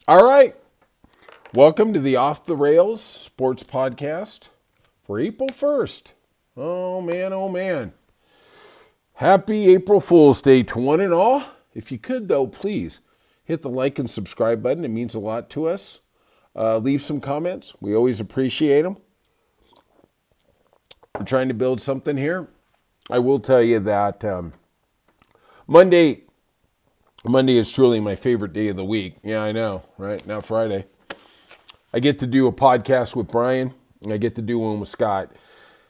All right. Welcome to the Off the Rails Sports Podcast for April 1st. Oh, man, oh, man. Happy April Fool's Day to one and all. If you could, though, please hit the like and subscribe button. It means a lot to us. Leave some comments. We always appreciate them. We're trying to build something here. I will tell you that Monday is truly my favorite day of the week. Yeah, I know, right? Not Friday. I get to do a podcast with Brian, and I get to do one with Scott.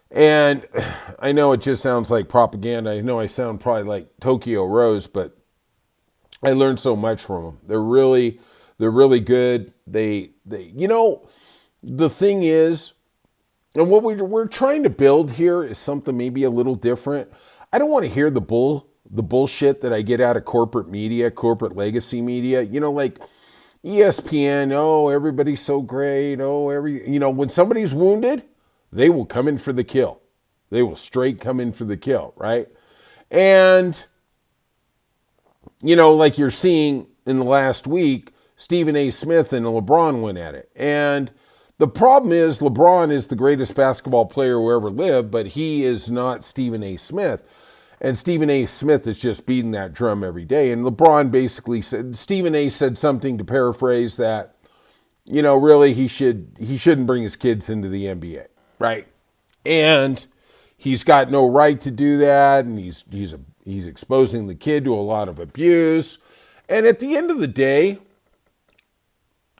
And I know it just sounds like propaganda. I know I sound probably like Tokyo Rose, but I learned so much from them. They're really good. They the thing is, and what we're trying to build here is something maybe a little different. I don't want to hear the bullshit that I get out of corporate media, corporate legacy media. Like ESPN. Oh, everybody's so great. Oh, when somebody's wounded, they will come in for the kill. They will straight come in for the kill, right? And like you're seeing in the last week, Stephen A. Smith and LeBron went at it. And the problem is LeBron is the greatest basketball player who ever lived, but he is not Stephen A. Smith. And Stephen A. Smith is just beating that drum every day. And LeBron basically said, Stephen A. said something to paraphrase that, really he shouldn't bring his kids into the NBA, right? And he's got no right to do that, and he's exposing the kid to a lot of abuse. And at the end of the day,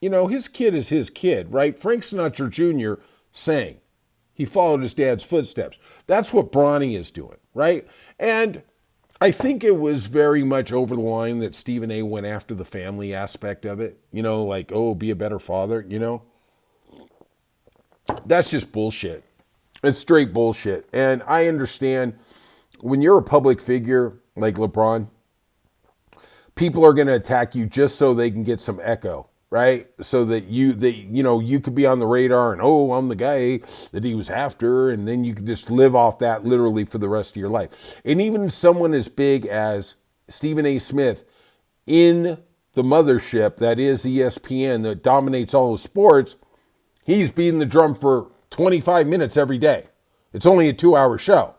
his kid is his kid, right? Frank Sinatra Jr. sang. He followed his dad's footsteps. That's what Bronny is doing, right? And I think it was very much over the line that Stephen A. went after the family aspect of it. Like, oh, be a better father, That's just bullshit. It's straight bullshit. And I understand when you're a public figure like LeBron, people are going to attack you just so they can get some echo, right? So that you could be on the radar and, oh, I'm the guy that he was after. And then you can just live off that literally for the rest of your life. And even someone as big as Stephen A. Smith in the mothership that is ESPN that dominates all of sports, he's beating the drum for 25 minutes every day. It's only a 2-hour show.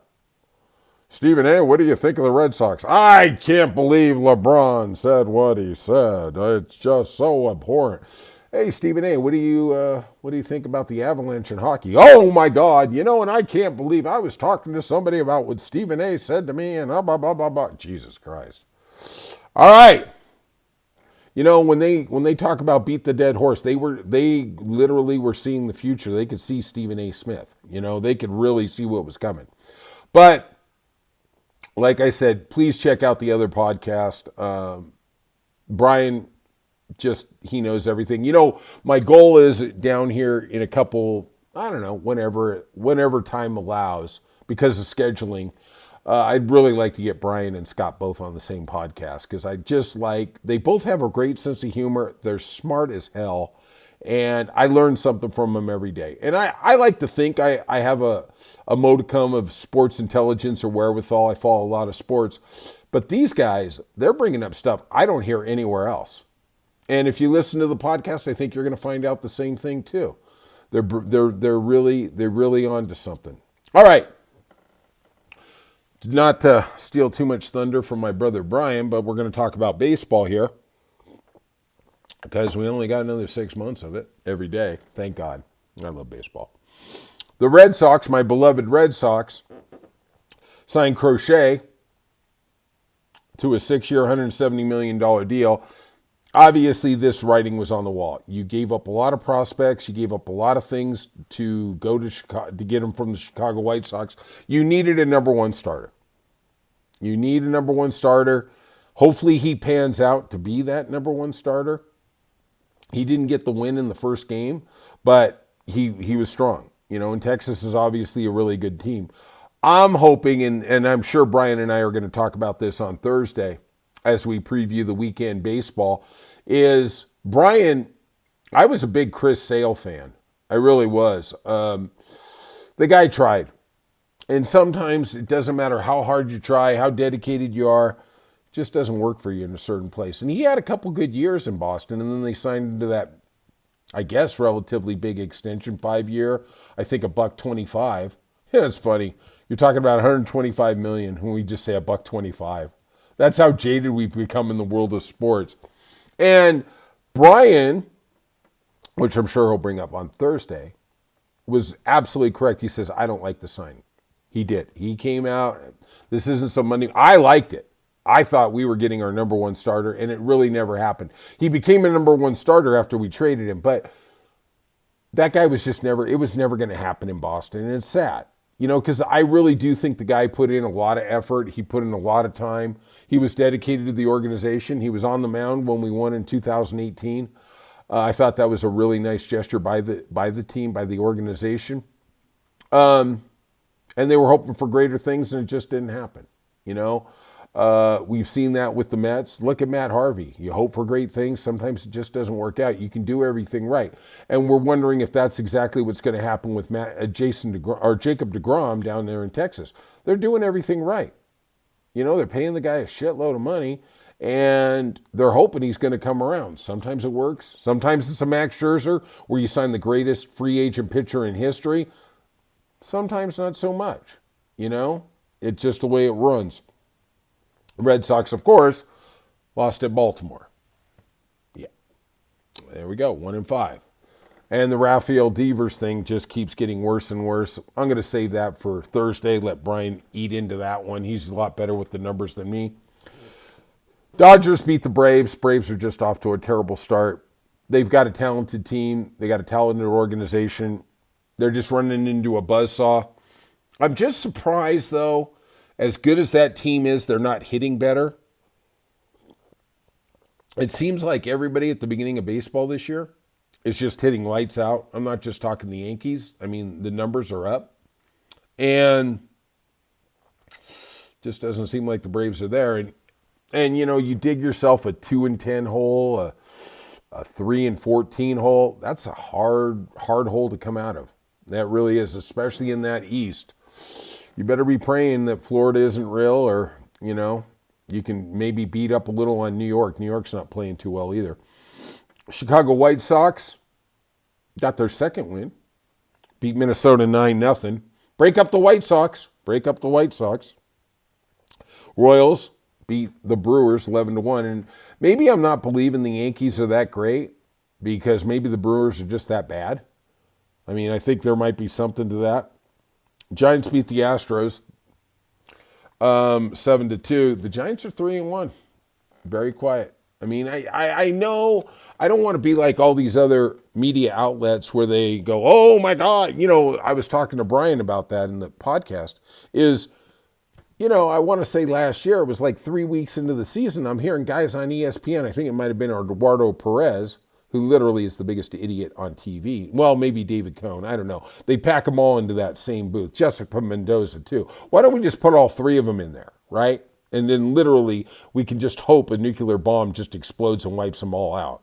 Stephen A., what do you think of the Red Sox? I can't believe LeBron said what he said. It's just so abhorrent. Hey, Stephen A., what do you think about the Avalanche in hockey? Oh, my God. And I can't believe I was talking to somebody about what Stephen A. said to me and blah, blah, blah, blah, blah. Jesus Christ. All right. When they talk about beat the dead horse, they literally were seeing the future. They could see Stephen A. Smith. They could really see what was coming. But like I said, please check out the other podcast. Brian, he knows everything. My goal is down here in a couple, I don't know, whenever time allows, because of scheduling. I'd really like to get Brian and Scott both on the same podcast because they both have a great sense of humor. They're smart as hell. And I learn something from them every day. And I like to think I have a modicum of sports intelligence or wherewithal. I follow a lot of sports. But these guys, they're bringing up stuff I don't hear anywhere else. And if you listen to the podcast, I think you're going to find out the same thing too. They're really on to something. All right. Not to steal too much thunder from my brother Brian, but we're going to talk about baseball here because we only got another 6 months of it every day. Thank God. I love baseball. The Red Sox, my beloved Red Sox, signed Crochet to a 6-year, $170 million deal. Obviously, this writing was on the wall. You gave up a lot of prospects. You gave up a lot of things to go to Chicago, to get them from the Chicago White Sox. You needed a number one starter. You need a number one starter. Hopefully he pans out to be that number one starter. He didn't get the win in the first game, but he was strong. And Texas is obviously a really good team. I'm hoping, and I'm sure Brian and I are going to talk about this on Thursday as we preview the weekend baseball, is Brian, I was a big Chris Sale fan. I really was. The guy tried. And sometimes it doesn't matter how hard you try, how dedicated you are, Just doesn't work for you in a certain place. And he had a couple good years in Boston, and then they signed into that, I guess, relatively big extension, 5-year, I think $125. Yeah, it's funny. You're talking about $125 million when we just say $125. That's how jaded we've become in the world of sports. And Brian, which I'm sure he'll bring up on Thursday, was absolutely correct. He says, I don't like the signing. He did. He came out. This isn't some money. I liked it. I thought we were getting our number one starter, and it really never happened. He became a number one starter after we traded him, but that guy was just never, it was never going to happen in Boston, and it's sad. You know, because I really do think the guy put in a lot of effort. He put in a lot of time. He was dedicated to the organization. He was on the mound when we won in 2018. I thought that was a really nice gesture by the team, by the organization. And they were hoping for greater things, and it just didn't happen. You know, we've seen that with the Mets. Look at Matt Harvey. You hope for great things. Sometimes it just doesn't work out. You can do everything right. And we're wondering if that's exactly what's going to happen with Jacob deGrom down there in Texas. They're doing everything right. You know, they're paying the guy a shitload of money, and they're hoping he's going to come around. Sometimes it works. Sometimes it's a Max Scherzer where you sign the greatest free agent pitcher in history. Sometimes not so much. You know, it's just the way it runs. Red Sox, of course, lost at Baltimore. Yeah. There we go, 1-5. And the Rafael Devers thing just keeps getting worse and worse. I'm going to save that for Thursday. Let Brian eat into that one. He's a lot better with the numbers than me. Dodgers beat the Braves. Braves are just off to a terrible start. They've got a talented team. They got a talented organization. They're just running into a buzzsaw. I'm just surprised, though, as good as that team is, they're not hitting better. It seems like everybody at the beginning of baseball this year is just hitting lights out. I'm not just talking the Yankees. I mean, the numbers are up. And just doesn't seem like the Braves are there. And you know, you dig yourself a 2-10 hole, a 3-14 hole. That's a hard hole to come out of. That really is, especially in that East. You better be praying that Florida isn't real, or, you know, you can maybe beat up a little on New York. New York's not playing too well either. Chicago White Sox got their second win. Beat Minnesota 9-0. Break up the White Sox. Break up the White Sox. Royals beat the Brewers 11-1. And maybe I'm not believing the Yankees are that great, because maybe the Brewers are just that bad. I mean, I think there might be something to that. Giants beat the Astros 7-2. The Giants are 3-1. Very quiet. I mean, I know I don't want to be like all these other media outlets where they go, oh my God. You know, I was talking to Brian about that in the podcast. You know, I want to say last year, it was like 3 weeks into the season, I'm hearing guys on ESPN, I think it might have been Eduardo Perez, who literally is the biggest idiot on TV. Well, maybe David Cohn. I don't know. They pack them all into that same booth. Jessica Mendoza, too. Why don't we just put all three of them in there, right? And then literally we can just hope a nuclear bomb just explodes and wipes them all out.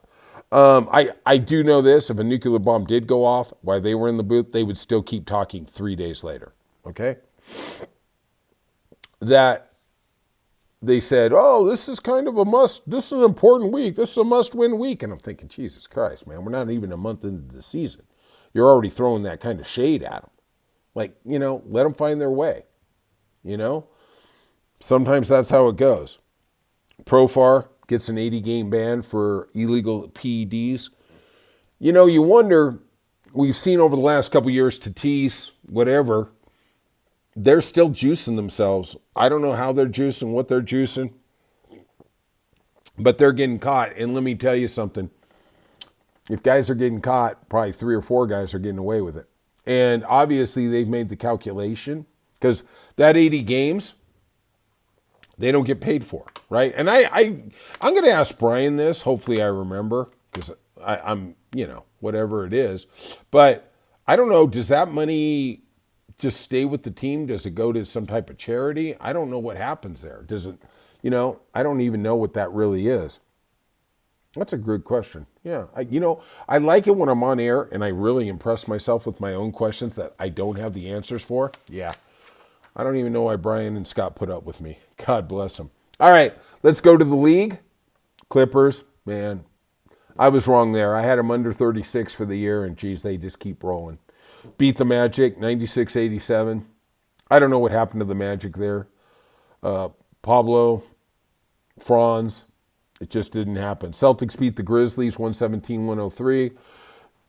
I do know this. If a nuclear bomb did go off while they were in the booth, they would still keep talking 3 days later, okay? That they said, oh, this is kind of a must, this is an important week, this is a must-win week. And I'm thinking, Jesus Christ, man, we're not even a month into the season. You're already throwing that kind of shade at them. Like, you know, let them find their way. You know? Sometimes that's how it goes. Profar gets an 80-game ban for illegal PEDs. You know, you wonder, we've seen over the last couple years, Tatis, whatever, they're still juicing themselves. I don't know how they're juicing, what they're juicing, but they're getting caught. And let me tell you something. If guys are getting caught, probably 3 or 4 guys are getting away with it. And obviously they've made the calculation, because that 80 games, they don't get paid for, right? And I'm going to ask Brian this. Hopefully I remember, because I'm, you know, whatever it is. But I don't know, does that money just stay with the team? Does it go to some type of charity? I don't know what happens there. Does it, you know, I don't even know what that really is. That's a good question. Yeah. I like it when I'm on air and I really impress myself with my own questions that I don't have the answers for. Yeah. I don't even know why Brian and Scott put up with me. God bless them. All right, let's go to the league. Clippers, man, I was wrong there. I had them under 36 for the year, and geez, they just keep rolling. Beat the Magic, 96-87. I don't know what happened to the Magic there. Pablo, Franz, it just didn't happen. Celtics beat the Grizzlies, 117-103.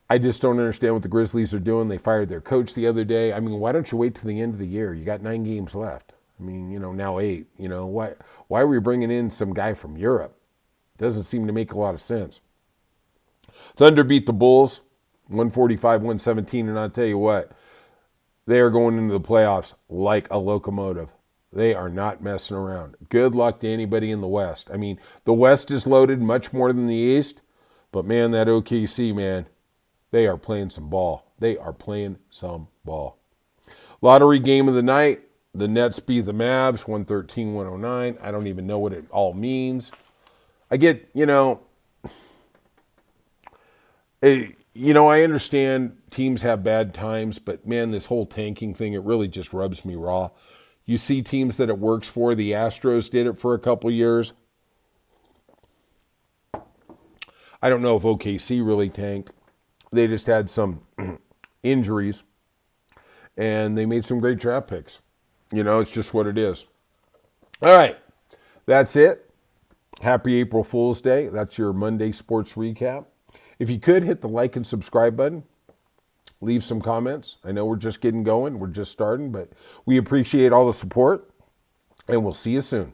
I just don't understand what the Grizzlies are doing. They fired their coach the other day. I mean, why don't you wait till the end of the year? You got 9 games left. I mean, now 8. Why are we bringing in some guy from Europe? Doesn't seem to make a lot of sense. Thunder beat the Bulls, 145-117, and I'll tell you what, they are going into the playoffs like a locomotive. They are not messing around. Good luck to anybody in the West. I mean, the West is loaded much more than the East, but man, that OKC, man, they are playing some ball. They are playing some ball. Lottery game of the night, the Nets beat the Mavs, 113-109. I don't even know what it all means. I get, I understand teams have bad times, but man, this whole tanking thing, it really just rubs me raw. You see teams that it works for. The Astros did it for a couple years. I don't know if OKC really tanked. They just had some injuries, and they made some great draft picks. It's just what it is. All right, that's it. Happy April Fool's Day. That's your Monday sports recap. If you could, hit the like and subscribe button. Leave some comments. I know we're just getting going. We're just starting, but we appreciate all the support, and we'll see you soon.